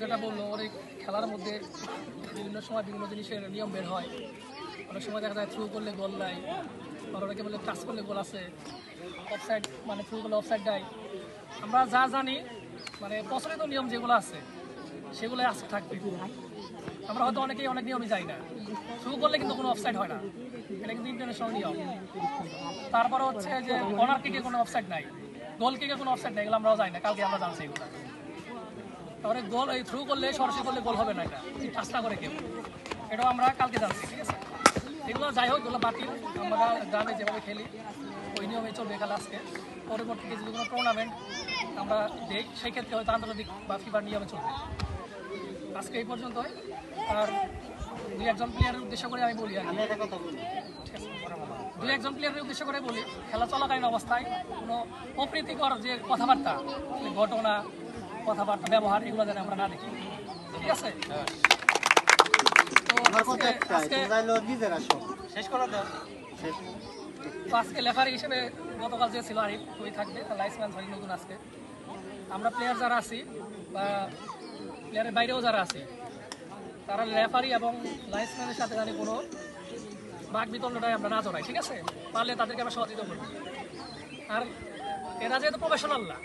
যেটা বললো অনেক খেলার মধ্যে বিভিন্ন সময় বিভিন্ন জিনিসের নিয়ম বের হয়। অনেক সময় দেখা যায় থ্রু করলে গোল নাই, আর অনেকে বলে টাচ করলে গোল আছে, অফসাইড মানে থ্রু করলে অফসাইড দেয়। আমরা যা জানি মানে প্রচলিত নিয়ম যেগুলো আছে সেগুলো আজকে থাকবে। আমরা হয়তো অনেকেই অনেক নিয়মই যাই না, থ্রু করলে কিন্তু কোনো অফসাইড হয় না, এটা কিন্তু ইন্টারন্যাশনাল নিয়ম। তারপরে হচ্ছে যে কর্নার কিকে কোনো অফসাইড নাই, গোল কিকে কোনো অফসাইড নাই, এগুলো আমরাও যাই না, কালকে আমরা জানছি এগুলো। তারপরে গোল এই থ্রু করলে সরাসরি করলে গোল হবে না, এটা টাচটা করে কেউ, এটাও আমরা কালকে জানছি। ঠিক আছে, এগুলো যাই হোক, এগুলো বাতিল। আমরা গ্রামে যেভাবে খেলি ওই নিয়মে চলবে খেলা। আজকে পরবর্তীতে যদি কোনো টুর্নামেন্ট আমরা দিই সেই ক্ষেত্রে হয়তো আন্তর্জাতিক বা ফিফার নিয়মে চলবে। আজকে এই পর্যন্তই। আর দুই একজন প্লেয়ারের উদ্দেশ্য করে আমি বলি, আর দুই একজন প্লেয়ারের উদ্দেশ্য করে বলি, খেলা চলাকালীন অবস্থায় কোনো অপ্রীতিকর যে কথাবার্তা, ঘটনা, কথাবার্তা, ব্যবহার, এগুলো যেন আমরা না দেখি। ঠিক আছে, তো আজকে লেফারি হিসেবে গতকাল যে ছিল আরিফ, ওই থাকবে, লাইসম্যান সরি নতুন। আজকে আমরা প্লেয়ার যারা আছি বা প্লেয়ারের বাইরেও যারা আছি, তারা রেফারি এবং লাইসম্যানের সাথে জানি কোনো বাক বিতণ্ডটাই আমরা না জড়াই। ঠিক আছে, পারলে তাদেরকে আমরা সহযোগিতা করবো। আর এরা যেহেতু প্রফেশনাল না,